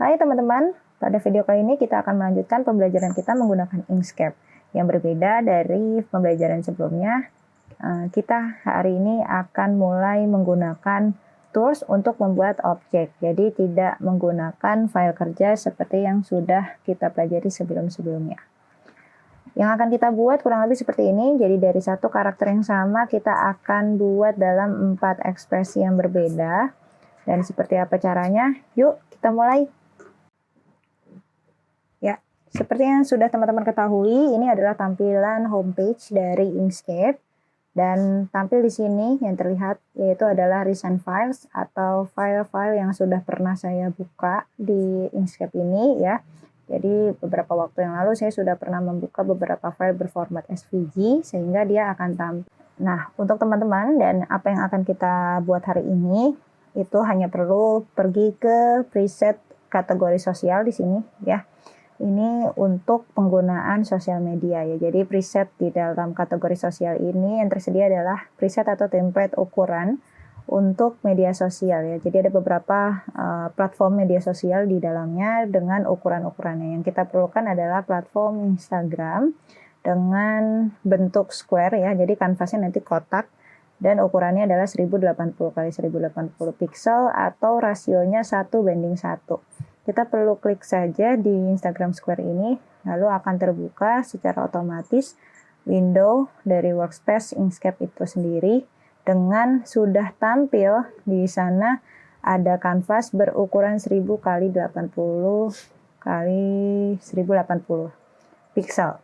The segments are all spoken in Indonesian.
Hai teman-teman, pada video kali ini kita akan melanjutkan pembelajaran kita menggunakan Inkscape. Yang berbeda dari pembelajaran sebelumnya, kita hari ini akan mulai menggunakan tools untuk membuat objek. Jadi tidak menggunakan file kerja seperti yang sudah kita pelajari sebelum-sebelumnya. Yang akan kita buat kurang lebih seperti ini. Jadi dari satu karakter yang sama kita akan buat dalam 4 ekspresi yang berbeda. Dan seperti apa caranya? Yuk kita mulai. Ya, seperti yang sudah teman-teman ketahui, ini adalah tampilan homepage dari Inkscape. Dan tampil di sini yang terlihat yaitu adalah recent files atau file-file yang sudah pernah saya buka di Inkscape ini ya. Jadi beberapa waktu yang lalu saya sudah pernah membuka beberapa file berformat SVG sehingga dia akan tampil. Nah, untuk teman-teman dan apa yang akan kita buat hari ini itu hanya perlu pergi ke preset kategori sosial di sini ya. Ini untuk penggunaan sosial media ya. Jadi preset di dalam kategori sosial ini yang tersedia adalah preset atau template ukuran untuk media sosial ya. Jadi ada beberapa platform media sosial di dalamnya dengan ukuran-ukurannya. Yang kita perlukan adalah platform Instagram dengan bentuk square ya. Jadi kanvasnya nanti kotak dan ukurannya adalah 1080 x 1080 pixel atau rasionya 1:1. Kita perlu klik saja di Instagram Square ini, lalu akan terbuka secara otomatis window dari workspace Inkscape itu sendiri dengan sudah tampil di sana ada kanvas berukuran 1000 x 80 x 1080 pixel.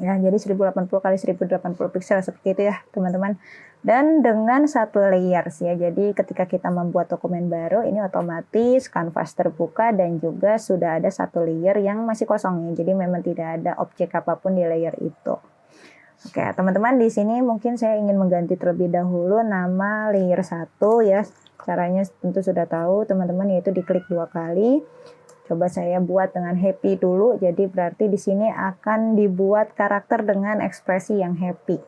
Ya, jadi 1080 x 1080 pixel seperti itu ya, teman-teman. Dan dengan satu layers ya. Jadi ketika kita membuat dokumen baru, ini otomatis kanvas terbuka dan juga sudah ada satu layer yang masih kosong ya. Jadi memang tidak ada objek apapun di layer itu. Oke, teman-teman di sini mungkin saya ingin mengganti terlebih dahulu nama layer 1 ya. Caranya tentu sudah tahu teman-teman, yaitu diklik 2 kali. Coba saya buat dengan happy dulu. Jadi berarti di sini akan dibuat karakter dengan ekspresi yang happy.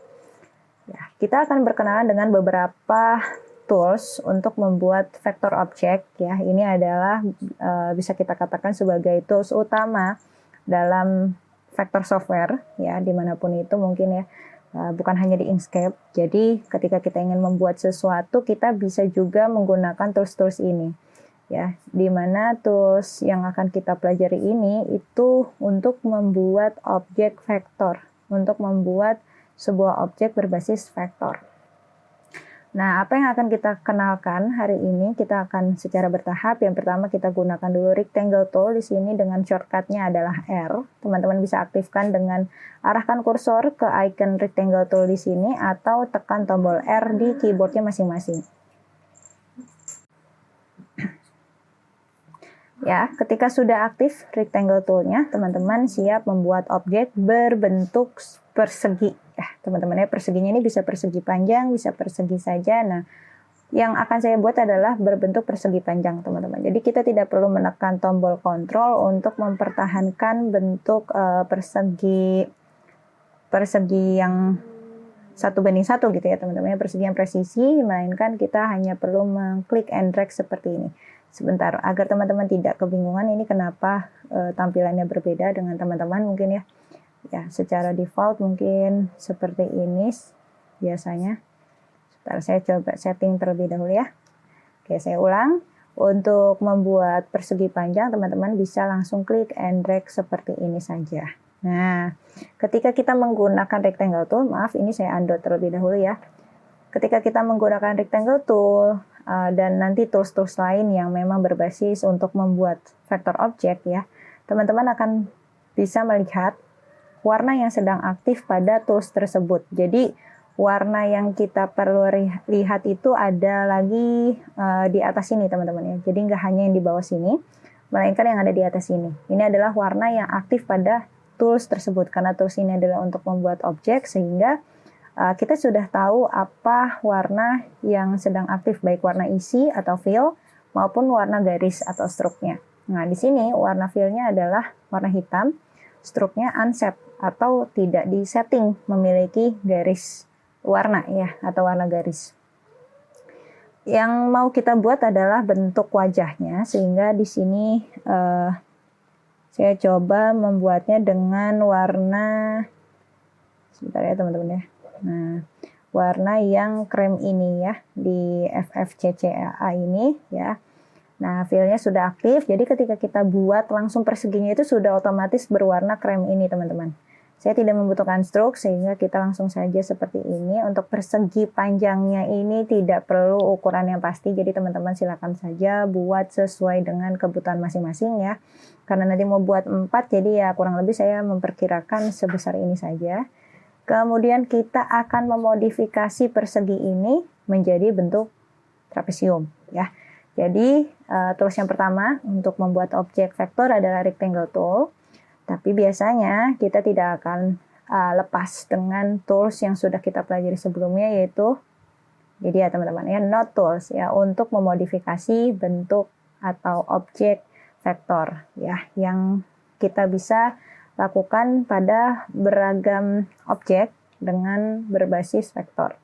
Ya, kita akan berkenalan dengan beberapa tools untuk membuat vektor objek ya. Ini adalah bisa kita katakan sebagai tools utama dalam vektor software ya, dimanapun itu mungkin ya, bukan hanya di Inkscape. Jadi ketika kita ingin membuat sesuatu, kita bisa juga menggunakan tools-tools ini ya, dimana tools yang akan kita pelajari ini itu untuk membuat objek vektor, untuk membuat sebuah objek berbasis vektor. Nah, apa yang akan kita kenalkan hari ini, kita akan secara bertahap. Yang pertama kita gunakan dulu rectangle tool di sini dengan shortcutnya adalah R. Teman-teman bisa aktifkan dengan arahkan kursor ke icon rectangle tool di sini atau tekan tombol R di keyboardnya masing-masing. Ya, ketika sudah aktif rectangle tool-nya, teman-teman siap membuat objek berbentuk persegi. Ya, teman-teman ya, perseginya ini bisa persegi panjang, bisa persegi saja. Nah, yang akan saya buat adalah berbentuk persegi panjang, teman-teman. Jadi kita tidak perlu menekan tombol kontrol untuk mempertahankan bentuk persegi yang 1:1 gitu ya, teman-teman. Persegi yang presisi, melainkan kita hanya perlu mengklik and drag seperti ini. Sebentar, agar teman-teman tidak kebingungan ini kenapa tampilannya berbeda dengan teman-teman mungkin ya. Ya, secara default mungkin seperti ini biasanya. Sebentar, saya coba setting terlebih dahulu ya. Oke, saya ulang. Untuk membuat persegi panjang, teman-teman bisa langsung klik and drag seperti ini saja. Nah, ketika kita menggunakan rectangle tool, maaf ini saya undo terlebih dahulu ya. Ketika kita menggunakan rectangle tool, dan nanti tools-tools lain yang memang berbasis untuk membuat vektor objek ya, teman-teman akan bisa melihat warna yang sedang aktif pada tools tersebut. Jadi warna yang kita perlu lihat itu ada lagi di atas sini teman-teman ya. Jadi nggak hanya yang di bawah sini, melainkan yang ada di atas sini. Ini adalah warna yang aktif pada tools tersebut, karena tools ini adalah untuk membuat objek sehingga kita sudah tahu apa warna yang sedang aktif, baik warna isi atau fill maupun warna garis atau stroke-nya. Nah, di sini warna fill-nya adalah warna hitam, stroke-nya unset atau tidak disetting memiliki garis warna ya atau warna garis. Yang mau kita buat adalah bentuk wajahnya, sehingga di sini saya coba membuatnya dengan warna, sebentar ya teman-teman ya. Nah, warna yang krem ini ya, di FFCCA ini ya. Nah, fillnya sudah aktif, jadi ketika kita buat langsung perseginya itu sudah otomatis berwarna krem ini teman-teman. Saya tidak membutuhkan stroke, sehingga kita langsung saja seperti ini. Untuk persegi panjangnya ini tidak perlu ukuran yang pasti, jadi teman-teman silakan saja buat sesuai dengan kebutuhan masing-masing ya. Karena nanti mau buat 4, jadi ya kurang lebih saya memperkirakan sebesar ini saja. Kemudian kita akan memodifikasi persegi ini menjadi bentuk trapesium ya. Jadi tools yang pertama untuk membuat objek vektor adalah rectangle tool. Tapi biasanya kita tidak akan lepas dengan tools yang sudah kita pelajari sebelumnya, yaitu jadi ya teman-teman ya, node tools ya, untuk memodifikasi bentuk atau objek vektor ya, yang kita bisa lakukan pada beragam objek dengan berbasis vektor.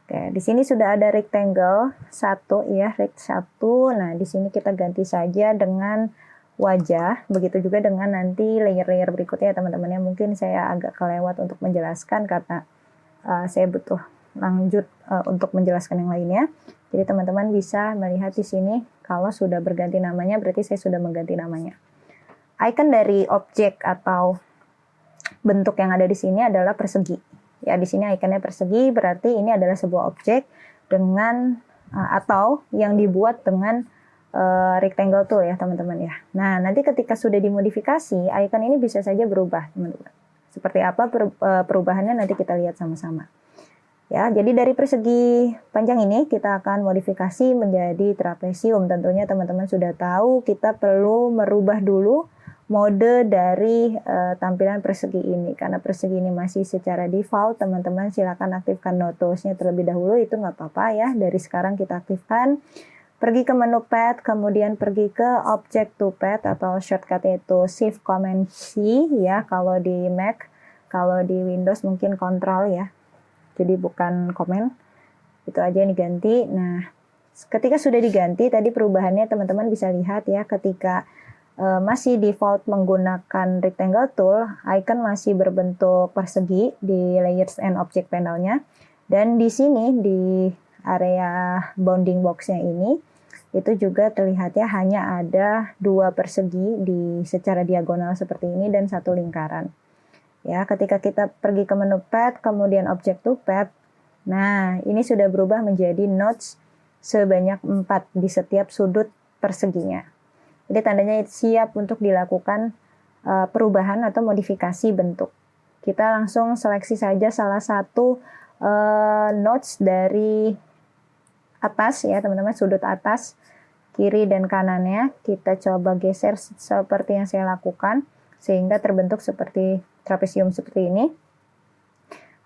Oke, di sini sudah ada rectangle 1 ya, rect 1. Nah, di sini kita ganti saja dengan wajah. Begitu juga dengan nanti layer-layer berikutnya ya teman-teman ya. Mungkin saya agak kelewat untuk menjelaskan karena saya butuh lanjut untuk menjelaskan yang lainnya. Jadi teman-teman bisa melihat di sini kalau sudah berganti namanya berarti saya sudah mengganti namanya. Icon dari objek atau bentuk yang ada di sini adalah persegi. Ya, di sini ikonnya persegi, berarti ini adalah sebuah objek dengan atau yang dibuat dengan rectangle tool ya teman-teman ya. Nah, nanti ketika sudah dimodifikasi, icon ini bisa saja berubah teman-teman. Seperti apa perubahannya nanti kita lihat sama-sama. Ya, jadi dari persegi panjang ini kita akan modifikasi menjadi trapesium. Tentunya teman-teman sudah tahu kita perlu merubah dulu mode dari tampilan persegi ini. Karena persegi ini masih secara default, teman-teman silakan aktifkan node tools-nya terlebih dahulu, itu nggak apa-apa ya. Dari sekarang kita aktifkan. Pergi ke menu pad, kemudian pergi ke object to pad atau shortcut itu Shift Command C ya kalau di Mac. Kalau di Windows mungkin Control ya. Jadi bukan Command. Itu aja yang diganti. Nah, ketika sudah diganti, tadi perubahannya teman-teman bisa lihat ya, ketika masih default menggunakan rectangle tool, icon masih berbentuk persegi di layers and object panelnya. Dan di sini di area bounding box-nya ini itu juga terlihatnya hanya ada 2 persegi di secara diagonal seperti ini dan 1 lingkaran. Ya, ketika kita pergi ke menu pad, kemudian object to pad, nah ini sudah berubah menjadi nodes sebanyak 4 di setiap sudut perseginya. Jadi tandanya siap untuk dilakukan perubahan atau modifikasi bentuk. Kita langsung seleksi saja salah satu nodes dari atas ya teman-teman, sudut atas, kiri dan kanannya. Kita coba geser seperti yang saya lakukan sehingga terbentuk seperti trapesium seperti ini.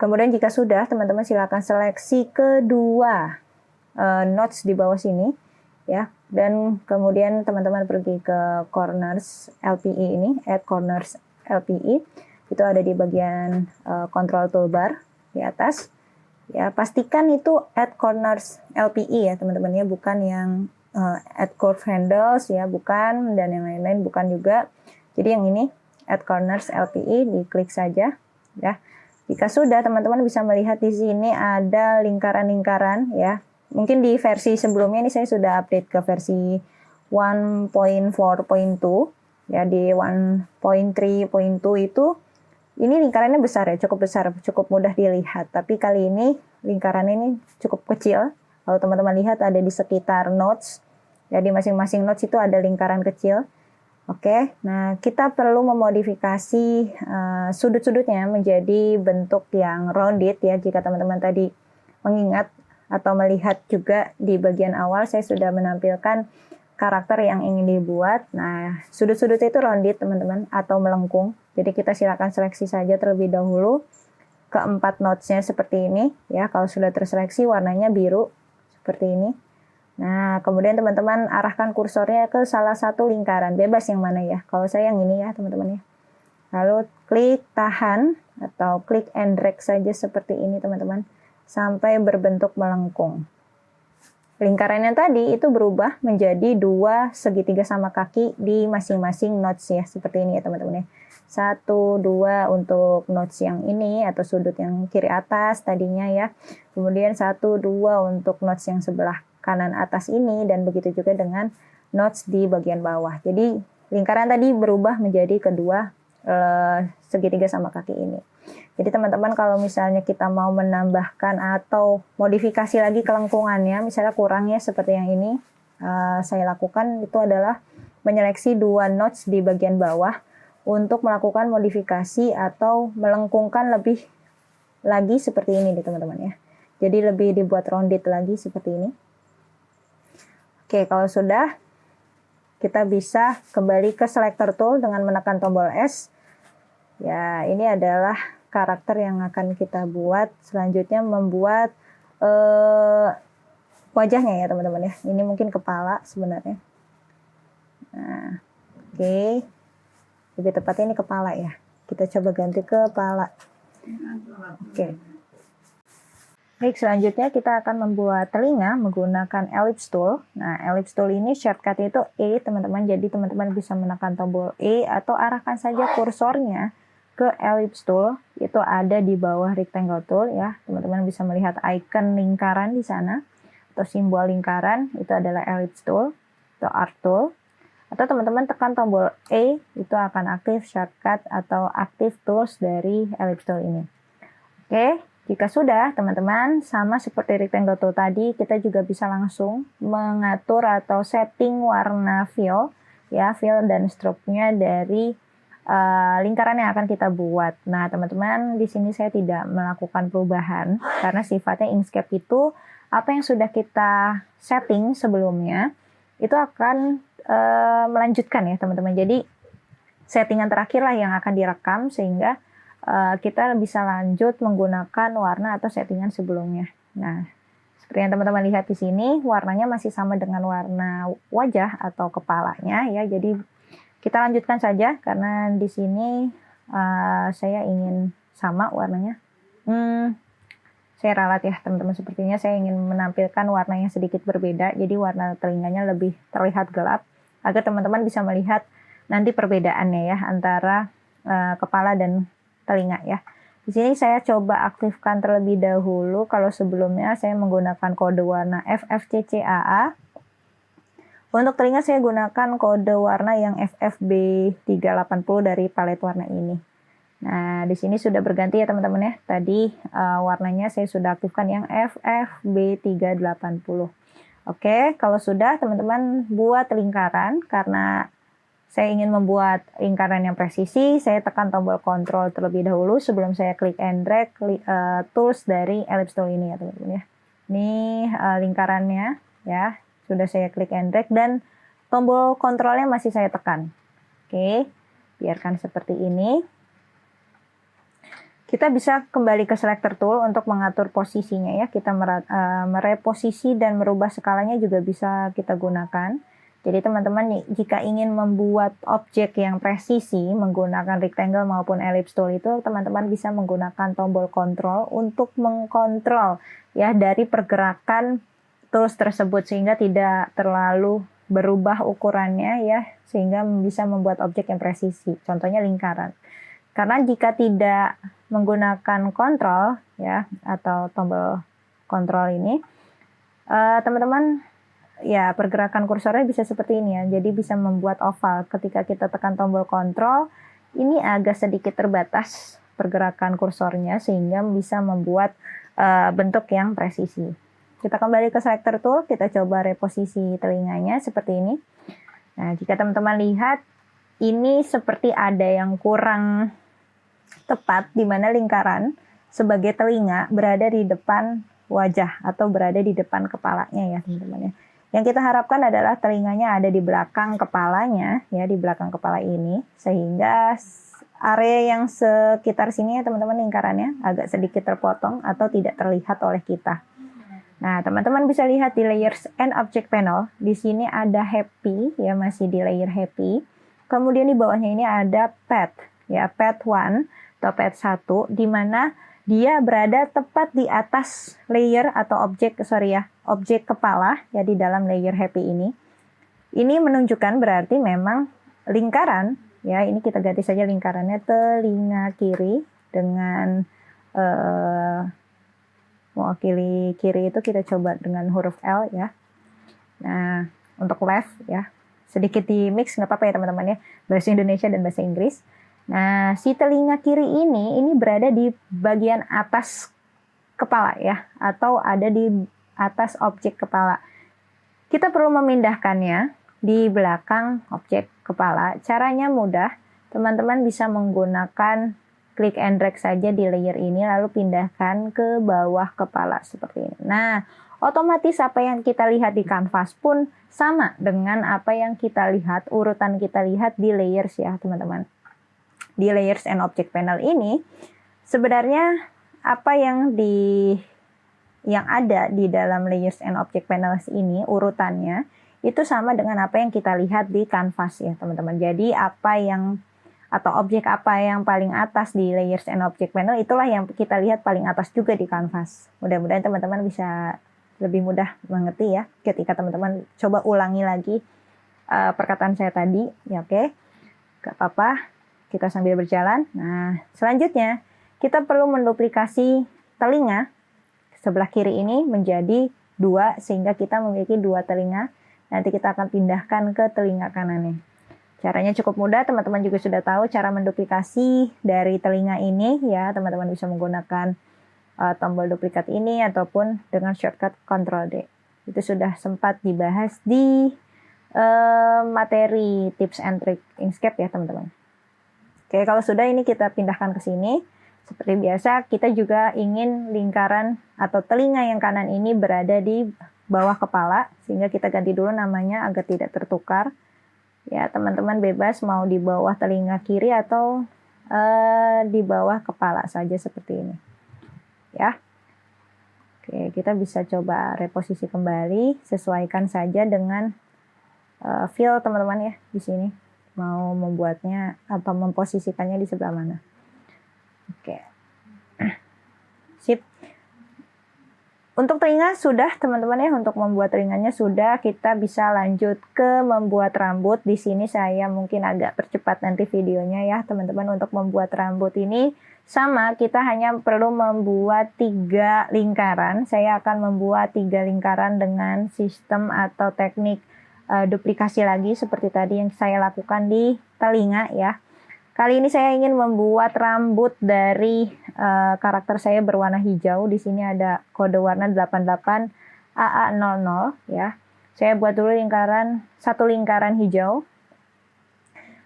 Kemudian jika sudah, teman-teman silakan seleksi kedua nodes di bawah sini ya. Dan kemudian teman-teman pergi ke corners LPE ini, add corners LPE. Itu ada di bagian control toolbar di atas. Ya, pastikan itu add corners LPE ya teman-teman ya, bukan yang add curve handles ya, bukan, dan yang lain-lain bukan juga. Jadi yang ini add corners LPE, diklik saja ya. Jika sudah, teman-teman bisa melihat di sini ada lingkaran-lingkaran ya. Mungkin di versi sebelumnya ini saya sudah update ke versi 1.4.2 ya. Di 1.3.2 itu ini lingkarannya besar ya, cukup besar, cukup mudah dilihat. Tapi kali ini lingkaran ini cukup kecil. Kalau teman-teman lihat ada di sekitar nodes. Jadi masing-masing nodes itu ada lingkaran kecil. Oke, nah kita perlu memodifikasi sudut-sudutnya menjadi bentuk yang rounded ya. Jika teman-teman tadi mengingat atau melihat juga di bagian awal saya sudah menampilkan karakter yang ingin dibuat. Nah, sudut-sudut itu rounded teman-teman atau melengkung. Jadi kita silakan seleksi saja terlebih dahulu keempat nodes-nya seperti ini ya. Kalau sudah terseleksi warnanya biru seperti ini. Nah, kemudian teman-teman arahkan kursornya ke salah satu lingkaran, bebas yang mana ya. Kalau saya yang ini ya teman-teman ya. Lalu klik tahan atau klik and drag saja seperti ini teman-teman, sampai berbentuk melengkung. lingkaran yang tadi itu berubah menjadi dua segitiga sama kaki di masing-masing nodes ya, seperti ini ya teman-teman ya. 1, 2 untuk nodes yang ini atau sudut yang kiri atas tadinya ya. Kemudian 1, 2 untuk nodes yang sebelah kanan atas ini, dan begitu juga dengan nodes di bagian bawah. Jadi lingkaran tadi berubah menjadi kedua segitiga sama kaki ini. Jadi teman-teman kalau misalnya kita mau menambahkan atau modifikasi lagi kelengkungannya, misalnya kurangnya seperti yang ini, saya lakukan itu adalah menyeleksi dua nodes di bagian bawah untuk melakukan modifikasi atau melengkungkan lebih lagi seperti ini nih teman-teman ya. Jadi lebih dibuat rounded lagi seperti ini. Oke, kalau sudah, kita bisa kembali ke selector tool dengan menekan tombol S. Ya, ini adalah karakter yang akan kita buat. Selanjutnya membuat wajahnya ya teman-teman ya. Ini mungkin kepala sebenarnya. Nah, oke. Lebih tepatnya ini kepala ya. Kita coba ganti kepala. Oke. Baik, selanjutnya kita akan membuat telinga menggunakan ellipse tool. Nah, ellipse tool ini shortcut itu E, teman-teman. Jadi teman-teman bisa menekan tombol E atau arahkan saja kursornya ke ellipse tool. Itu ada di bawah rectangle tool ya. Teman-teman bisa melihat icon lingkaran di sana atau simbol lingkaran, itu adalah ellipse tool atau arc tool. Atau teman-teman tekan tombol E, itu akan aktif shortcut atau aktif tools dari ellipse tool ini. Oke, jika sudah teman-teman, sama seperti rectangle tool tadi, kita juga bisa langsung mengatur atau setting warna fill ya, fill dan stroke-nya dari lingkaran yang akan kita buat. Nah, teman-teman, di sini saya tidak melakukan perubahan karena sifatnya Inkscape itu apa yang sudah kita setting sebelumnya itu akan melanjutkan ya teman-teman. Jadi settingan terakhir lah yang akan direkam sehingga kita bisa lanjut menggunakan warna atau settingan sebelumnya. Nah, seperti yang teman-teman lihat di sini, warnanya masih sama dengan warna wajah atau kepalanya ya. Jadi kita lanjutkan saja karena di sini saya ingin sama warnanya. Saya ralat ya teman-teman, sepertinya saya ingin menampilkan warna yang sedikit berbeda. Jadi warna telinganya lebih terlihat gelap agar teman-teman bisa melihat nanti perbedaannya ya antara kepala dan telinga ya. Di sini saya coba aktifkan terlebih dahulu. Kalau sebelumnya saya menggunakan kode warna FFCCAA. Untuk telinga saya gunakan kode warna yang FFB380 dari palet warna ini. Nah, di sini sudah berganti ya teman-teman ya. Tadi warnanya saya sudah aktifkan yang FFB380. Oke, kalau sudah teman-teman buat lingkaran, karena saya ingin membuat lingkaran yang presisi, saya tekan tombol Ctrl terlebih dahulu sebelum saya klik and drag tools dari ellipse tool ini ya teman-teman ya. Ini lingkarannya ya, sudah saya klik and drag dan tombol kontrolnya masih saya tekan. Oke, biarkan seperti ini. Kita bisa kembali ke selector tool untuk mengatur posisinya ya. Kita mereposisi dan merubah skalanya juga bisa kita gunakan. Jadi teman-teman jika ingin membuat objek yang presisi menggunakan rectangle maupun ellipse tool itu, teman-teman bisa menggunakan tombol kontrol untuk mengkontrol ya dari pergerakan tools tersebut sehingga tidak terlalu berubah ukurannya ya, sehingga bisa membuat objek yang presisi. Contohnya lingkaran. Karena jika tidak menggunakan kontrol ya atau tombol kontrol ini, teman-teman ya pergerakan kursornya bisa seperti ini ya. Jadi bisa membuat oval. Ketika kita tekan tombol kontrol, ini agak sedikit terbatas pergerakan kursornya sehingga bisa membuat bentuk yang presisi. Kita kembali ke selector tool, kita coba reposisi telinganya seperti ini. Nah, jika teman-teman lihat, ini seperti ada yang kurang tepat di mana lingkaran sebagai telinga berada di depan wajah atau berada di depan kepalanya ya teman-teman ya. Yang kita harapkan adalah telinganya ada di belakang kepalanya ya, di belakang kepala ini, sehingga area yang sekitar sini ya teman-teman lingkarannya agak sedikit terpotong atau tidak terlihat oleh kita. Nah, teman-teman bisa lihat di layers and object panel. Di sini ada happy ya, masih di layer happy. Kemudian di bawahnya ini ada path ya, path 1 atau path 1 di mana dia berada tepat di atas layer atau objek kepala ya di dalam layer happy ini. Ini menunjukkan berarti memang lingkaran ya, ini kita ganti saja lingkarannya telinga kiri dengan mewakili kiri itu kita coba dengan huruf L ya. Nah, untuk left ya, sedikit di mix nggak apa-apa ya teman-teman ya, bahasa Indonesia dan bahasa Inggris. Nah, si telinga kiri ini berada di bagian atas kepala ya, atau ada di atas objek kepala. Kita perlu memindahkannya di belakang objek kepala. Caranya mudah, teman-teman bisa menggunakan klik and drag saja di layer ini, lalu pindahkan ke bawah kepala seperti ini. Nah, otomatis apa yang kita lihat di kanvas pun sama dengan apa yang kita lihat, urutan kita lihat di layers ya teman-teman. Di layers and object panel ini, sebenarnya apa yang ada di dalam layers and object panels ini, urutannya, itu sama dengan apa yang kita lihat di kanvas ya teman-teman. Jadi objek apa yang paling atas di layers and object panel, itulah yang kita lihat paling atas juga di kanvas. Mudah-mudahan teman-teman bisa lebih mudah mengerti ya ketika teman-teman coba ulangi lagi perkataan saya tadi ya. Oke, gak apa-apa, kita sambil berjalan. Nah, selanjutnya kita perlu menduplikasi telinga sebelah kiri ini menjadi 2 sehingga kita memiliki 2 telinga. Nanti kita akan pindahkan ke telinga kanannya. Caranya cukup mudah, teman-teman juga sudah tahu cara menduplikasi dari telinga ini ya. Teman-teman bisa menggunakan tombol duplikat ini ataupun dengan shortcut Ctrl D. Itu sudah sempat dibahas di materi tips and trick Inkscape ya teman-teman. Oke, kalau sudah ini kita pindahkan ke sini. Seperti biasa, kita juga ingin lingkaran atau telinga yang kanan ini berada di bawah kepala, sehingga kita ganti dulu namanya agar tidak tertukar. Ya, teman-teman bebas mau di bawah telinga kiri atau di bawah kepala saja seperti ini. Ya. Oke, kita bisa coba reposisi kembali, sesuaikan saja dengan feel teman-teman ya di sini. Mau membuatnya atau memposisikannya di sebelah mana. Oke. Sip. Untuk telinga sudah teman-teman ya, untuk membuat telinganya sudah, kita bisa lanjut ke membuat rambut. Di sini saya mungkin agak percepat nanti videonya ya teman-teman. Untuk membuat rambut ini sama, kita hanya perlu membuat 3 lingkaran. Saya akan membuat 3 lingkaran dengan sistem atau teknik duplikasi lagi seperti tadi yang saya lakukan di telinga ya. Kali ini saya ingin membuat rambut dari karakter saya berwarna hijau. Di sini ada kode warna 88 AA00 ya. Saya buat dulu satu lingkaran hijau.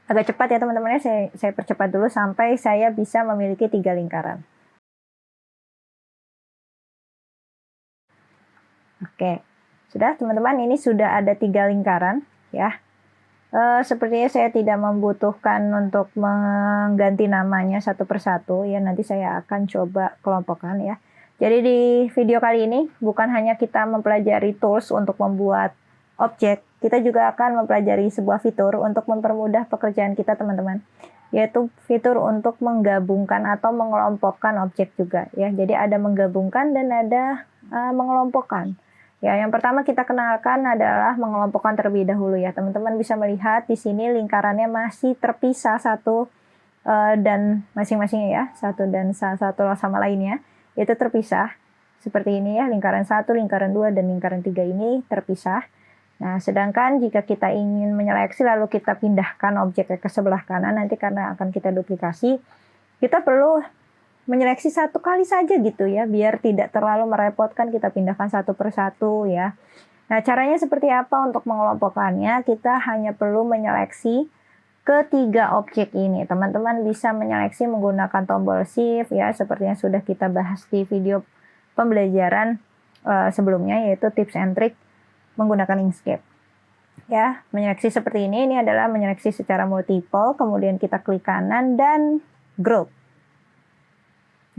Agak cepat ya teman-teman ya, saya percepat dulu sampai saya bisa memiliki 3 lingkaran. Oke, sudah teman-teman, ini sudah ada 3 lingkaran ya. Sepertinya saya tidak membutuhkan untuk mengganti namanya satu persatu ya, nanti saya akan coba kelompokkan ya. Jadi di video kali ini bukan hanya kita mempelajari tools untuk membuat objek, kita juga akan mempelajari sebuah fitur untuk mempermudah pekerjaan kita teman-teman, yaitu fitur untuk menggabungkan atau mengelompokkan objek juga ya. Jadi ada menggabungkan dan ada mengelompokkan. Ya, yang pertama kita kenalkan adalah mengelompokkan terlebih dahulu ya. Teman-teman bisa melihat di sini lingkarannya masih terpisah satu dan masing-masingnya ya, satu dan satu sama lainnya itu terpisah. Seperti ini ya, lingkaran 1, lingkaran 2 dan lingkaran 3 ini terpisah. Nah, sedangkan jika kita ingin menyeleksi lalu kita pindahkan objeknya ke sebelah kanan, nanti karena akan kita duplikasi, kita perlu menyeleksi satu kali saja gitu ya, biar tidak terlalu merepotkan, kita pindahkan satu persatu ya. Nah, caranya seperti apa untuk mengelompokkannya? Kita hanya perlu menyeleksi ketiga objek ini. Teman-teman bisa menyeleksi menggunakan tombol shift ya, seperti yang sudah kita bahas di video pembelajaran sebelumnya, yaitu tips and trick menggunakan Inkscape. Ya, menyeleksi seperti ini adalah menyeleksi secara multiple, kemudian kita klik kanan dan group.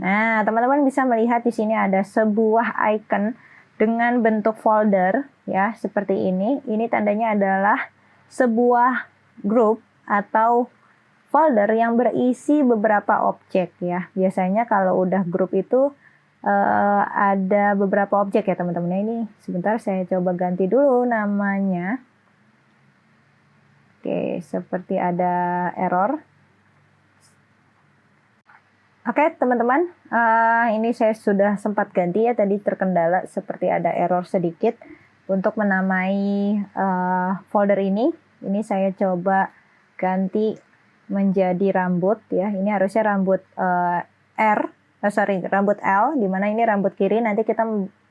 Nah, teman-teman bisa melihat di sini ada sebuah icon dengan bentuk folder ya, seperti ini. Ini tandanya adalah sebuah grup atau folder yang berisi beberapa objek ya. Biasanya kalau udah grup itu ada beberapa objek ya teman-teman. Ini sebentar saya coba ganti dulu namanya. Oke, seperti ada error. Oke teman-teman, ini saya sudah sempat ganti ya, tadi terkendala seperti ada error sedikit untuk menamai folder ini. Ini saya coba ganti menjadi rambut ya. Ini harusnya rambut rambut L, dimana ini rambut kiri. Nanti kita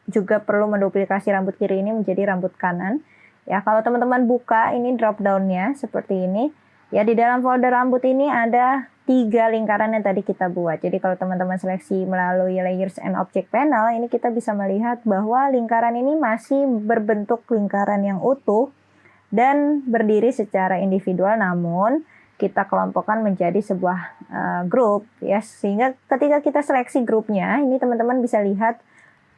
juga perlu menduplikasi rambut kiri ini menjadi rambut kanan. Ya, kalau teman-teman buka ini drop down-nya seperti ini. Ya, di dalam folder rambut ini ada 3 lingkaran yang tadi kita buat. Jadi kalau teman-teman seleksi melalui Layers and Object Panel, ini kita bisa melihat bahwa lingkaran ini masih berbentuk lingkaran yang utuh dan berdiri secara individual, namun kita kelompokkan menjadi sebuah grup ya, sehingga ketika kita seleksi grupnya, ini teman-teman bisa lihat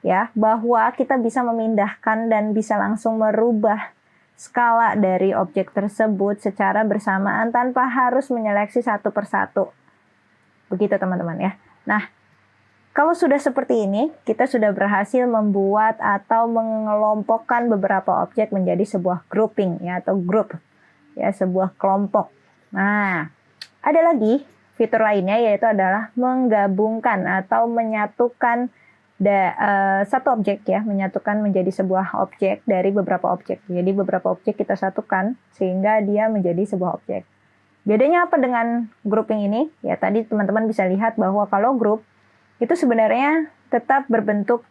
ya bahwa kita bisa memindahkan dan bisa langsung merubah skala dari objek tersebut secara bersamaan tanpa harus menyeleksi satu persatu. Begitu teman-teman ya. Nah, kalau sudah seperti ini, kita sudah berhasil membuat atau mengelompokkan beberapa objek menjadi sebuah grouping ya, atau group ya, sebuah kelompok. Nah, ada lagi fitur lainnya, yaitu adalah menggabungkan atau menyatukan satu objek ya, menyatukan menjadi sebuah objek dari beberapa objek. Jadi beberapa objek kita satukan sehingga dia menjadi sebuah objek. Bedanya apa dengan grouping ini? Ya tadi teman-teman bisa lihat bahwa kalau group itu sebenarnya tetap berbentuk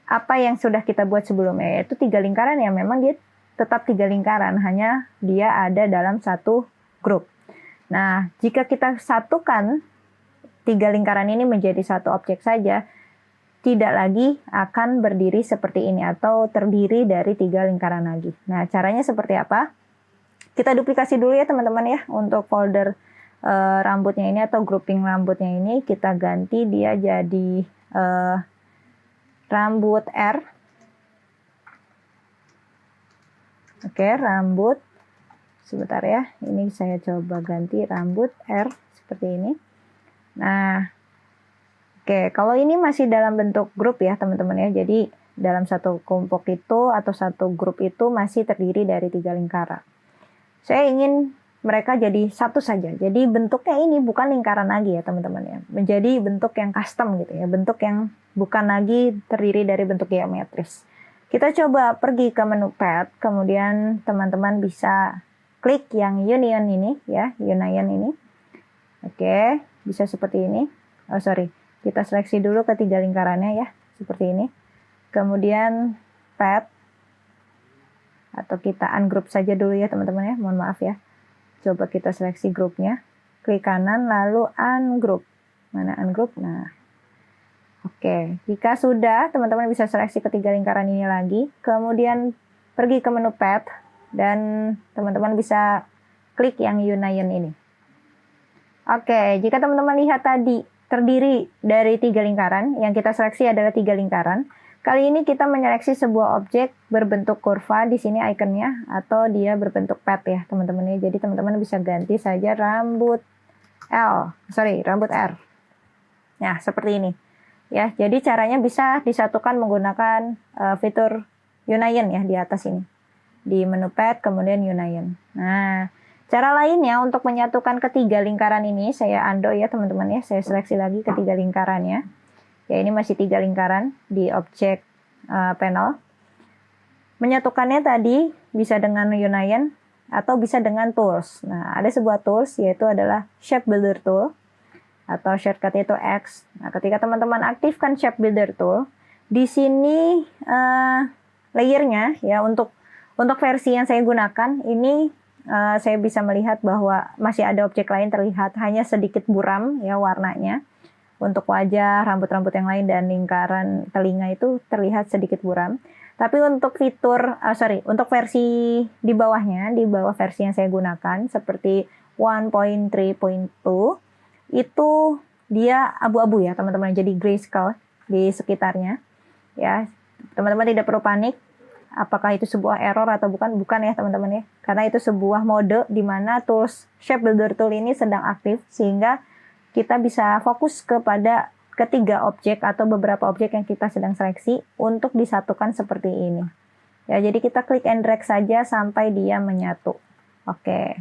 apa yang sudah kita buat sebelumnya, yaitu 3 lingkaran ya, memang dia tetap 3 lingkaran, hanya dia ada dalam satu grup. Nah, jika kita satukan 3 lingkaran ini menjadi satu objek saja, tidak lagi akan berdiri seperti ini atau terdiri dari 3 lingkaran lagi. Nah, caranya seperti apa? Kita duplikasi dulu ya teman-teman ya. Untuk folder rambutnya ini atau grouping rambutnya ini, kita ganti dia jadi rambut R. Oke, rambut. Sebentar ya. Ini saya coba ganti rambut R seperti ini. Nah, oke, kalau ini masih dalam bentuk grup ya teman-teman ya. Jadi dalam satu kelompok itu atau satu grup itu masih terdiri dari 3 lingkaran. Saya ingin mereka jadi satu saja. Jadi bentuknya ini bukan lingkaran lagi ya teman-teman ya. Menjadi bentuk yang custom gitu ya. Bentuk yang bukan lagi terdiri dari bentuk geometris. Kita coba pergi ke menu Path. Kemudian teman-teman bisa klik yang Union ini ya. Union ini. Oke, bisa seperti ini. Oh sorry. Kita seleksi dulu ketiga lingkarannya ya, seperti ini. Kemudian Path, atau kita ungroup saja dulu ya teman-teman ya, mohon maaf ya. Coba kita seleksi grupnya, klik kanan lalu ungroup. Mana ungroup? Nah, oke. Jika sudah, teman-teman bisa seleksi ketiga lingkaran ini lagi. Kemudian pergi ke menu Path dan teman-teman bisa klik yang Union ini. Oke, jika teman-teman lihat tadi terdiri dari 3 lingkaran, yang kita seleksi adalah 3 lingkaran. Kali ini kita menyeleksi sebuah objek berbentuk kurva, di sini ikonnya, atau dia berbentuk path ya teman-teman ya. Jadi teman-teman bisa ganti saja rambut rambut R. Nah, seperti ini. Ya, jadi caranya bisa disatukan menggunakan fitur Union ya di atas ini. Di menu Path kemudian Union. Nah, cara lainnya untuk menyatukan ketiga lingkaran ini, saya undo ya teman-teman ya, saya seleksi lagi ketiga lingkarannya. Ya ini masih 3 lingkaran di objek panel. Menyatukannya tadi bisa dengan Union atau bisa dengan tools. Nah ada sebuah tools yaitu adalah Shape Builder Tool atau shortcut itu X. Nah ketika teman-teman aktifkan Shape Builder Tool, di sini layernya ya untuk versi yang saya gunakan ini, saya bisa melihat bahwa masih ada objek lain terlihat hanya sedikit buram ya warnanya. Untuk wajah, rambut-rambut yang lain dan lingkaran telinga itu terlihat sedikit buram. Tapi untuk untuk versi di bawahnya, di bawah versi yang saya gunakan seperti 1.3.2 itu dia abu-abu ya teman-teman, jadi grayscale di sekitarnya. Ya, teman-teman tidak perlu panik. apakah itu sebuah error atau bukan? Bukan ya teman-teman ya. Karena itu sebuah mode di mana tools Shape Builder Tool ini sedang aktif, sehingga kita bisa fokus kepada ketiga objek atau beberapa objek yang kita sedang seleksi untuk disatukan seperti ini. Ya, jadi kita klik and drag saja sampai dia menyatu. Oke.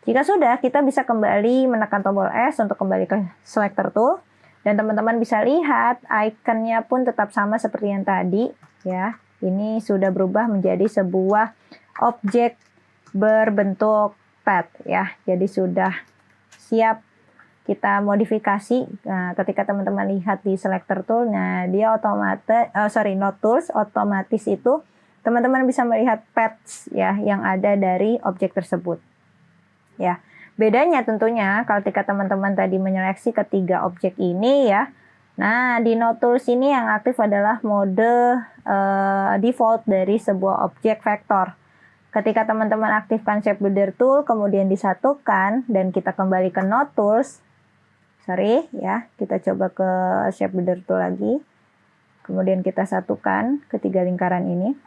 Jika sudah, kita bisa kembali menekan tombol S untuk kembali ke selector tool. Dan teman-teman bisa lihat ikonnya pun tetap sama seperti yang tadi ya. Ini sudah berubah menjadi sebuah objek berbentuk pad ya. Jadi sudah siap kita modifikasi. Nah, ketika teman-teman lihat di selector tool, nah dia not tools, otomatis itu teman-teman bisa melihat pads ya yang ada dari objek tersebut. Ya. Bedanya tentunya kalau ketika teman-teman tadi menyeleksi ketiga objek ini ya. Nah, di Node Tools ini yang aktif adalah mode default dari sebuah objek vektor. Ketika teman-teman aktifkan Shape Builder Tool, kemudian disatukan, dan kita kembali ke Node Tools. Kita coba ke Shape Builder Tool lagi. Kemudian kita satukan ketiga lingkaran ini.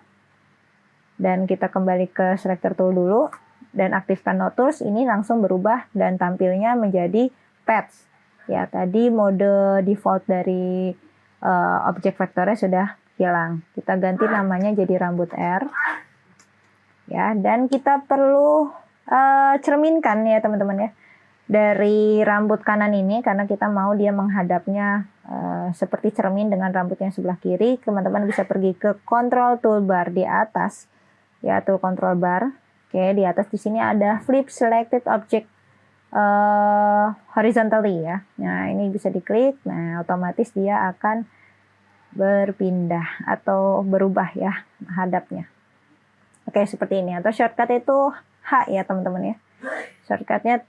Dan kita kembali ke Selector Tool dulu. Dan aktifkan Node Tools, ini langsung berubah dan tampilnya menjadi pads. Ya, tadi mode default dari objek vektornya sudah hilang. Kita ganti namanya jadi rambut R. Ya, dan kita perlu cerminkan ya teman-teman ya. Dari rambut kanan ini, karena kita mau dia menghadapnya seperti cermin dengan rambut yang sebelah kiri, teman-teman bisa pergi ke Control Toolbar di atas. Ya, Tool Control Bar. Oke, di atas di sini ada Flip Selected Object horizontally ya. Nah, ini bisa diklik. Nah, otomatis dia akan berpindah atau berubah ya hadapnya. Oke, seperti ini. Atau shortcut itu H ya teman-teman ya. Shortcutnya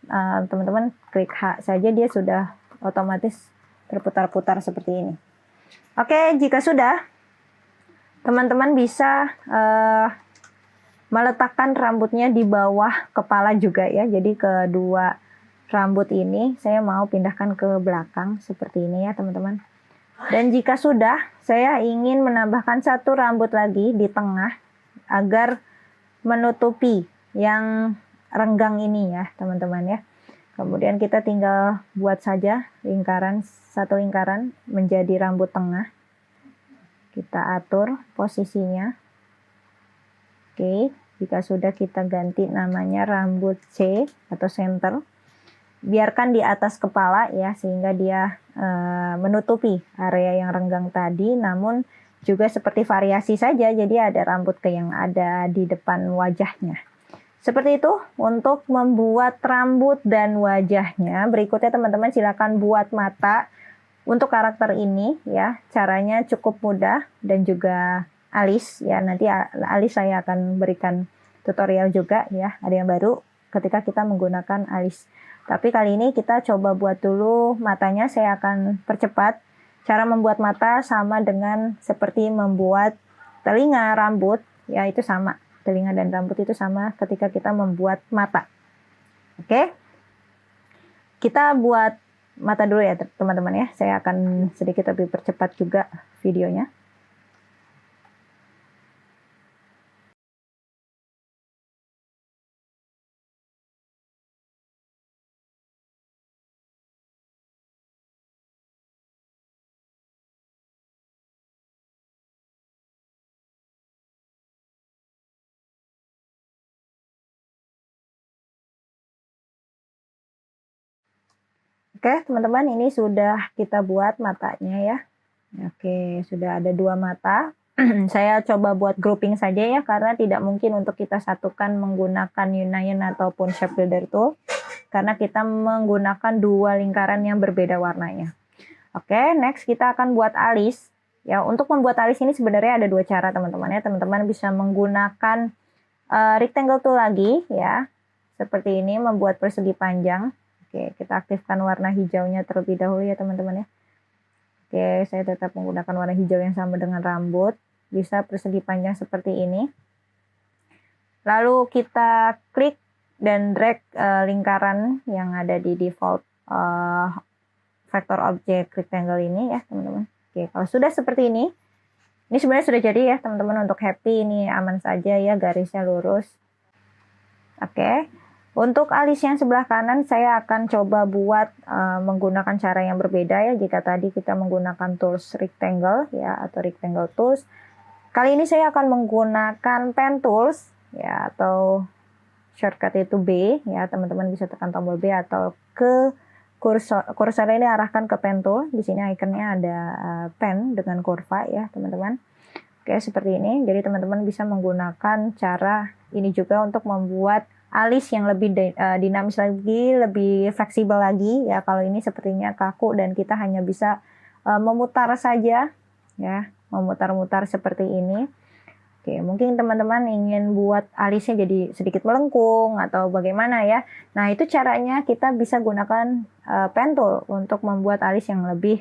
teman-teman klik H saja, dia sudah otomatis terputar-putar seperti ini. Oke, jika sudah, teman-teman bisa meletakkan rambutnya di bawah kepala juga ya. Jadi kedua rambut ini saya mau pindahkan ke belakang seperti ini ya teman-teman. Dan jika sudah, saya ingin menambahkan satu rambut lagi di tengah agar menutupi yang renggang ini ya teman-teman ya. Kemudian kita tinggal buat saja satu lingkaran menjadi rambut tengah. Kita atur posisinya. Oke, jika sudah kita ganti namanya rambut C atau center. Biarkan di atas kepala ya, sehingga dia menutupi area yang renggang tadi, namun juga seperti variasi saja, jadi ada rambut yang ada di depan wajahnya. Seperti itu untuk membuat rambut dan wajahnya. Berikutnya teman-teman silakan buat mata untuk karakter ini ya. Caranya cukup mudah dan juga alis ya. Nanti alis saya akan berikan tutorial juga ya. Ada yang baru ketika kita menggunakan alis. Tapi kali ini kita coba buat dulu matanya. Saya akan percepat. Cara membuat mata sama dengan seperti membuat telinga, rambut ya, itu sama. Telinga dan rambut itu sama ketika kita membuat mata. Oke. Kita buat mata dulu ya teman-teman ya. Saya akan sedikit lebih percepat juga videonya. Oke teman-teman, ini sudah kita buat matanya ya. Oke, sudah ada 2 mata. Saya coba buat grouping saja ya, karena tidak mungkin untuk kita satukan menggunakan Union ataupun Shape Builder Tool, karena kita menggunakan 2 lingkaran yang berbeda warnanya. Oke, next kita akan buat alis. Ya, untuk membuat alis ini sebenarnya ada 2 cara teman-teman ya. Teman-teman bisa menggunakan rectangle tool lagi ya, seperti ini, membuat persegi panjang. Oke, kita aktifkan warna hijaunya terlebih dahulu ya teman-teman ya. Oke, saya tetap menggunakan warna hijau yang sama dengan rambut. Bisa persegi panjang seperti ini. Lalu kita klik dan drag lingkaran yang ada di default vector object rectangle ini ya teman-teman. Oke, kalau sudah seperti ini, Ini sebenarnya sudah jadi ya teman-teman untuk happy, ini aman saja ya, garisnya lurus. Oke. Untuk alis yang sebelah kanan saya akan coba buat menggunakan cara yang berbeda ya. Jika tadi kita menggunakan tools rectangle ya atau rectangle tools, kali ini saya akan menggunakan pen tools ya, atau shortcut itu B ya, teman-teman bisa tekan tombol B atau ke kursor ini arahkan ke pen tool. Di sini ikonnya ada pen dengan kurva ya teman-teman. Oke, seperti ini. Jadi teman-teman bisa menggunakan cara ini juga untuk membuat alis yang lebih dinamis lagi, lebih fleksibel lagi ya. Kalau ini sepertinya kaku dan kita hanya bisa memutar saja ya, memutar-mutar seperti ini. Oke, mungkin teman-teman ingin buat alisnya jadi sedikit melengkung atau bagaimana ya. Nah, itu caranya kita bisa gunakan pen tool untuk membuat alis yang lebih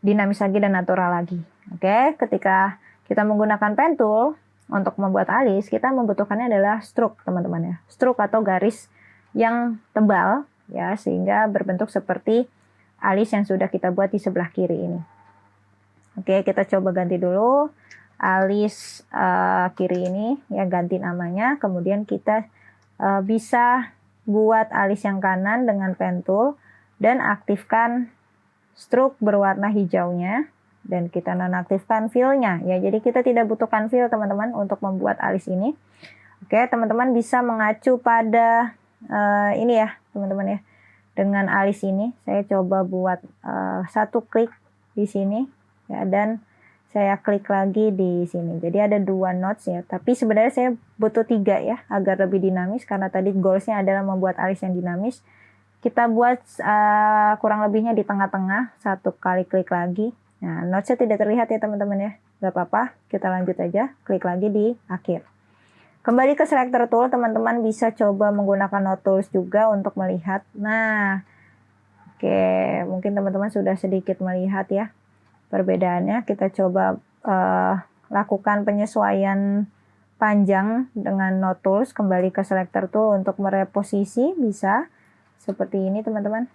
dinamis lagi dan natural lagi. Oke, ketika kita menggunakan pen tool untuk membuat alis, kita membutuhkannya adalah stroke, teman-teman ya. Stroke atau garis yang tebal ya, sehingga berbentuk seperti alis yang sudah kita buat di sebelah kiri ini. Oke, kita coba ganti dulu alis kiri ini ya, ganti namanya. Kemudian kita bisa buat alis yang kanan dengan pen tool dan aktifkan stroke berwarna hijaunya, dan kita nonaktifkan fill-nya ya. Jadi kita tidak butuhkan fill teman-teman untuk membuat alis ini. Oke, teman-teman bisa mengacu pada ini ya teman-teman ya. Dengan alis ini saya coba buat satu klik di sini ya, dan saya klik lagi di sini. Jadi ada 2 nodes ya, tapi sebenarnya saya butuh 3 ya agar lebih dinamis, karena tadi goalsnya adalah membuat alis yang dinamis. Kita buat kurang lebihnya di tengah-tengah, 1 kali klik lagi. Nah, notesnya tidak terlihat ya teman-teman ya, gak apa-apa, kita lanjut aja, klik lagi di akhir. Kembali ke selector tool, teman-teman bisa coba menggunakan node tools juga untuk melihat. Nah, oke, mungkin teman-teman sudah sedikit melihat ya perbedaannya. Kita coba lakukan penyesuaian panjang dengan node tools. Kembali ke selector tool untuk mereposisi, bisa seperti ini teman-teman.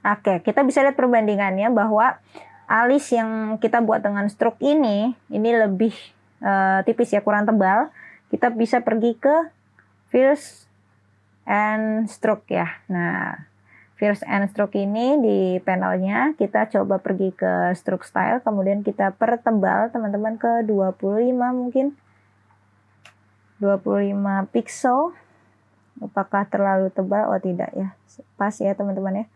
Oke, kita bisa lihat perbandingannya bahwa alis yang kita buat dengan stroke ini lebih tipis ya, kurang tebal. Kita bisa pergi ke Fills and Stroke ya. Nah, Fills and Stroke ini di panelnya kita coba pergi ke Stroke Style, kemudian kita pertebal teman-teman ke 25 mungkin. 25 pixel. Apakah terlalu tebal? Oh tidak ya. Pas ya teman-teman ya.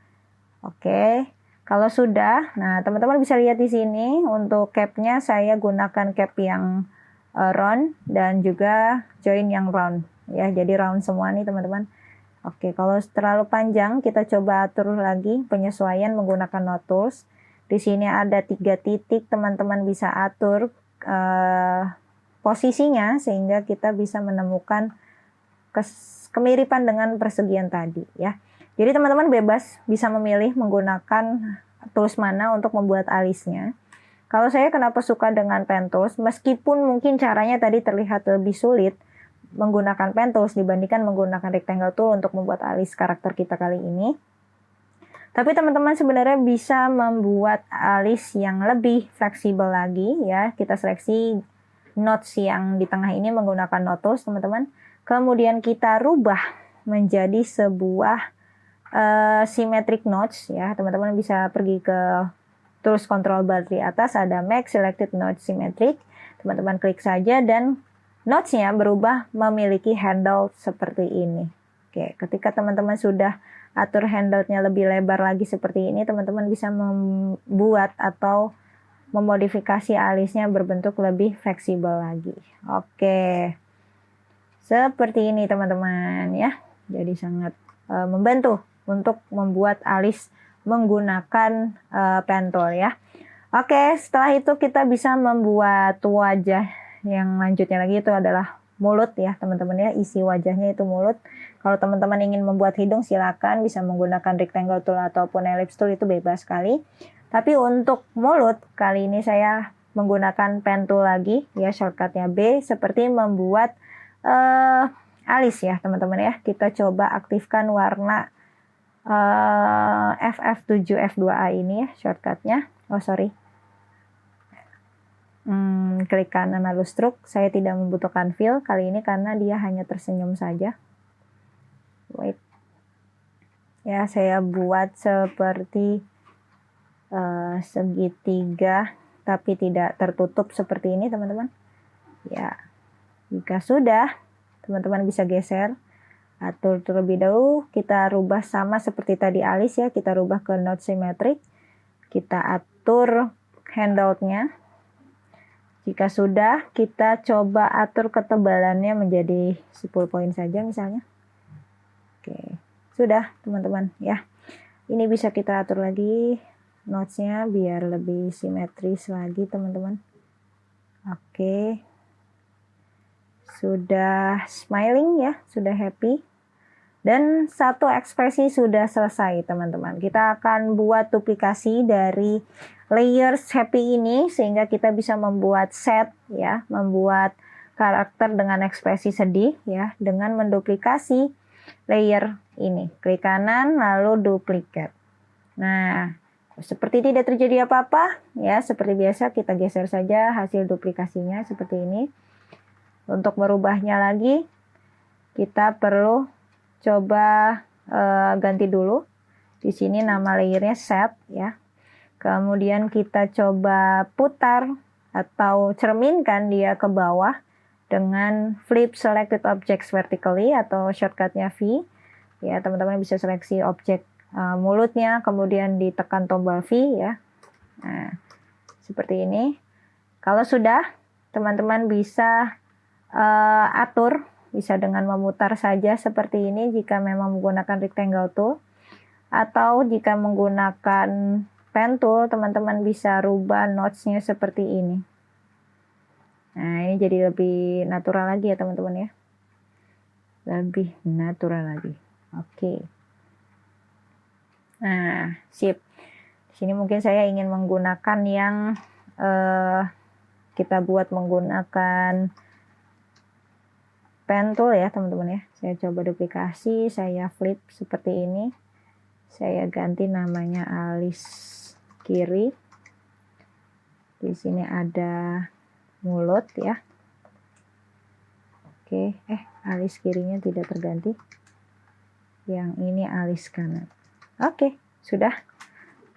Oke. Kalau sudah, nah teman-teman bisa lihat di sini untuk capnya saya gunakan cap yang round dan juga join yang round ya. Jadi round semua nih teman-teman. Oke, kalau terlalu panjang kita coba atur lagi penyesuaian menggunakan node tools. Di sini ada 3 titik, teman-teman bisa atur posisinya sehingga kita bisa menemukan kemiripan dengan persegian tadi ya. Jadi teman-teman bebas bisa memilih menggunakan tools mana untuk membuat alisnya. Kalau saya kenapa suka dengan pen tools, meskipun mungkin caranya tadi terlihat lebih sulit menggunakan pen tools dibandingkan menggunakan rectangle tool untuk membuat alis karakter kita kali ini. Tapi teman-teman sebenarnya bisa membuat alis yang lebih fleksibel lagi ya. Kita seleksi nodes yang di tengah ini menggunakan node tools teman-teman. Kemudian kita rubah menjadi sebuah symmetric nodes ya. Teman-teman bisa pergi ke tools control bar di atas, ada make selected node symmetric. Teman-teman klik saja dan notesnya berubah memiliki handle seperti ini. Oke, ketika teman-teman sudah atur handle-nya lebih lebar lagi seperti ini, teman-teman bisa membuat atau memodifikasi alisnya berbentuk lebih fleksibel lagi. Oke, seperti ini teman-teman ya. Jadi sangat membantu untuk membuat alis menggunakan pen tool ya. Oke, setelah itu kita bisa membuat wajah. Yang lanjutnya lagi itu adalah mulut ya teman-teman ya, isi wajahnya itu mulut. Kalau teman-teman ingin membuat hidung silakan bisa menggunakan rectangle tool ataupun ellipse tool, itu bebas sekali. Tapi untuk mulut kali ini saya menggunakan pen tool lagi ya, shortcutnya B, seperti membuat alis ya teman-teman ya. Kita coba aktifkan warna FF7 F2A ini ya shortcutnya. Oh sorry. klik kanan lalu stroke. Saya tidak membutuhkan fill kali ini karena dia hanya tersenyum saja. Wait. Ya, saya buat seperti segitiga tapi tidak tertutup seperti ini, teman-teman. Ya, jika sudah, teman-teman bisa geser. Atur terlebih dahulu, kita rubah sama seperti tadi alis ya, kita rubah ke node symmetric. Kita atur handoutnya. Jika sudah, kita coba atur ketebalannya menjadi 10 poin saja misalnya. Oke, sudah teman-teman ya. Ini bisa kita atur lagi notesnya biar lebih simetris lagi teman-teman. Oke, sudah smiling ya, sudah happy. Dan satu ekspresi sudah selesai teman-teman. Kita akan buat duplikasi dari layers happy ini sehingga kita bisa membuat set ya, membuat karakter dengan ekspresi sedih ya, dengan menduplikasi layer ini. Klik kanan lalu duplicate. Nah, seperti tidak terjadi apa-apa ya, seperti biasa kita geser saja hasil duplikasinya seperti ini. Untuk merubahnya lagi kita perlu coba ganti dulu. Di sini nama layernya set ya. Kemudian kita coba putar atau cerminkan dia ke bawah dengan flip selected objects vertically atau shortcutnya V. Ya, teman-teman bisa seleksi objek mulutnya, kemudian ditekan tombol V ya. Nah, seperti ini. Kalau sudah, teman-teman bisa atur. Bisa dengan memutar saja seperti ini jika memang menggunakan rectangle tool. Atau jika menggunakan pen tool, teman-teman bisa rubah notch-nya seperti ini. Nah, ini jadi lebih natural lagi ya teman-teman ya. Lebih natural lagi. Oke. Nah, sip. Di sini mungkin saya ingin menggunakan yang kita buat menggunakan pen tool ya teman-teman ya. Saya coba duplikasi, saya flip seperti ini. Saya ganti namanya alis kiri. Di sini ada mulut ya. Oke, alis kirinya tidak terganti. Yang ini alis kanan. Oke, sudah.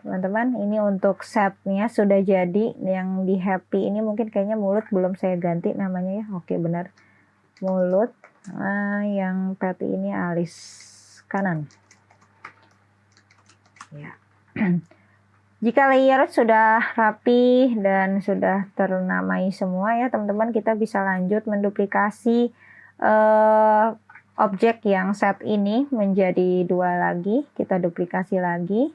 Teman-teman, ini untuk setnya sudah jadi. Yang di happy ini mungkin kayaknya mulut belum saya ganti namanya ya. Oke, benar. Mulut, yang peti ini alis kanan ya. Jika layer sudah rapi dan sudah ternamai semua ya teman-teman, kita bisa lanjut menduplikasi objek yang set ini menjadi dua lagi. Kita duplikasi lagi,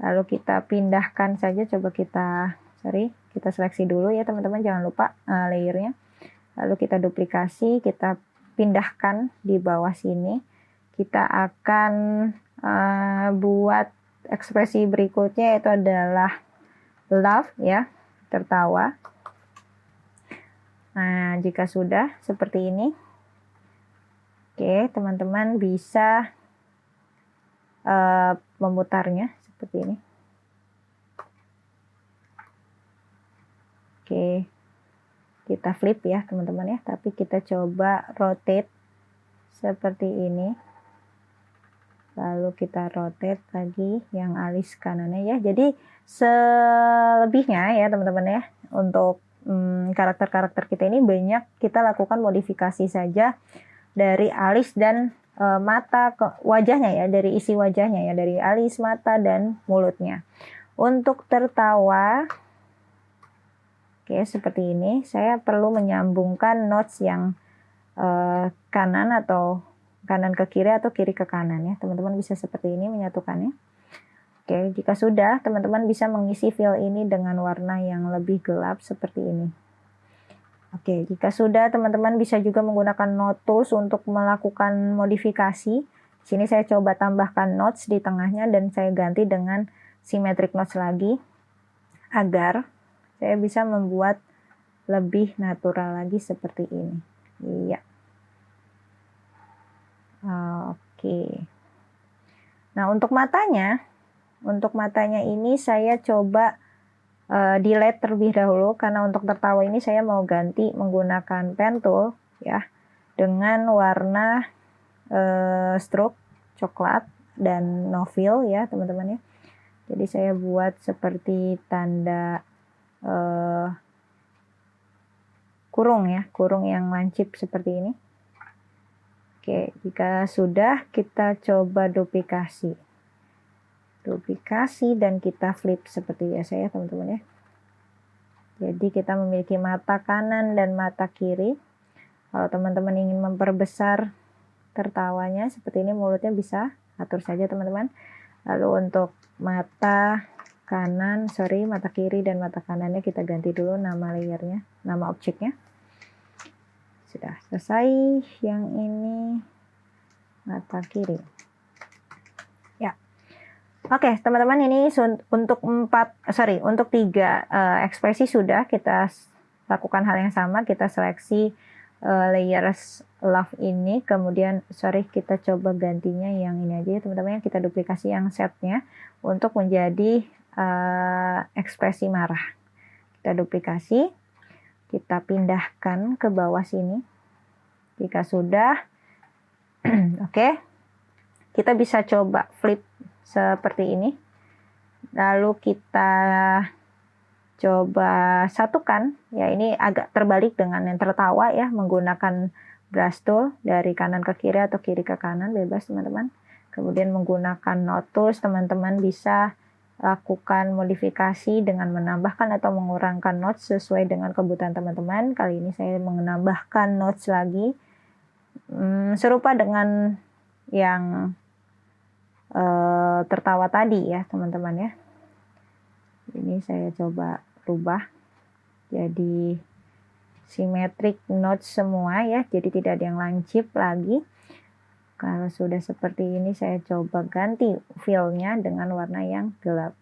lalu kita pindahkan saja. Coba kita seleksi dulu ya teman-teman, jangan lupa layernya. Lalu kita duplikasi, kita pindahkan di bawah sini. Kita akan buat ekspresi berikutnya, yaitu adalah laugh ya, tertawa. Nah, jika sudah seperti ini, oke, teman-teman bisa memutarnya seperti ini. Oke. Kita flip ya teman-teman ya, tapi kita coba rotate seperti ini. Lalu kita rotate lagi yang alis kanannya ya. Jadi selebihnya ya teman-teman ya, untuk karakter-karakter kita ini banyak kita lakukan modifikasi saja dari alis dan mata ke wajahnya ya, dari isi wajahnya ya, dari alis, mata, dan mulutnya. Untuk tertawa, oke, seperti ini. Saya perlu menyambungkan notes yang kanan atau kanan ke kiri atau kiri ke kanan ya. Teman-teman bisa seperti ini menyatukannya. Oke, jika sudah, teman-teman bisa mengisi fill ini dengan warna yang lebih gelap seperti ini. Oke, jika sudah, teman-teman bisa juga menggunakan note tools untuk melakukan modifikasi. Di sini saya coba tambahkan notes di tengahnya dan saya ganti dengan symmetric notes lagi agar saya bisa membuat lebih natural lagi seperti ini. Iya. Oke. Nah, untuk matanya ini saya coba delete terlebih dahulu, karena untuk tertawa ini saya mau ganti menggunakan pen tool ya, dengan warna stroke coklat dan no fill ya teman-teman ya. Jadi saya buat seperti tanda kurung ya, kurung yang lancip seperti ini. Oke, jika sudah, kita coba duplikasi dan kita flip seperti biasa ya teman-teman ya. Jadi kita memiliki mata kanan dan mata kiri. Kalau teman-teman ingin memperbesar tertawanya seperti ini, mulutnya bisa atur saja teman-teman. Lalu untuk mata kiri dan mata kanannya kita ganti dulu nama layernya, nama objeknya. Sudah selesai. Yang ini mata kiri ya. Oke teman-teman, ini untuk 3 ekspresi sudah kita lakukan hal yang sama. Kita seleksi layers love ini, kemudian kita coba gantinya yang ini aja ya teman-teman. Kita duplikasi yang setnya untuk menjadi ekspresi marah. Kita duplikasi, kita pindahkan ke bawah sini. Jika sudah, oke, kita bisa coba flip seperti ini. Lalu kita coba satukan, ya ini agak terbalik dengan yang tertawa ya, menggunakan brush tool dari kanan ke kiri atau kiri ke kanan, bebas teman-teman. Kemudian menggunakan node tools, teman-teman bisa lakukan modifikasi dengan menambahkan atau mengurangkan notes sesuai dengan kebutuhan teman-teman. Kali ini saya menambahkan notes lagi, serupa dengan yang tertawa tadi ya teman-teman ya. Ini saya coba rubah jadi symmetric notes semua ya, jadi tidak ada yang lancip lagi. Kalau sudah seperti ini, saya coba ganti fill-nya dengan warna yang gelap.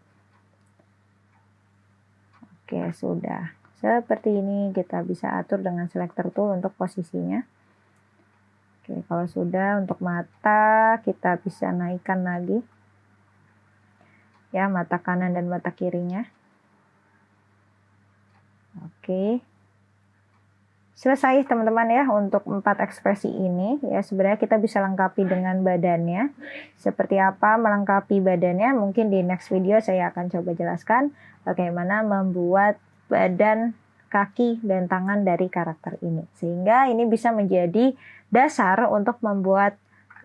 Oke, sudah seperti ini. Kita bisa atur dengan selector tool untuk posisinya. Oke, kalau sudah, untuk mata kita bisa naikkan lagi ya, mata kanan dan mata kirinya. Oke, selesai teman-teman ya untuk 4 ekspresi ini ya. Sebenarnya kita bisa lengkapi dengan badannya. Seperti apa melengkapi badannya, mungkin di next video saya akan coba jelaskan bagaimana membuat badan, kaki, dan tangan dari karakter ini. Sehingga ini bisa menjadi dasar untuk membuat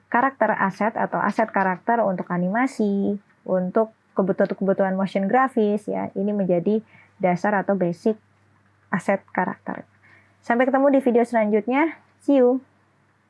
karakter aset atau aset karakter untuk animasi, untuk kebutuhan motion grafis ya. Ini menjadi dasar atau basic aset karakter. Sampai ketemu di video selanjutnya. See you.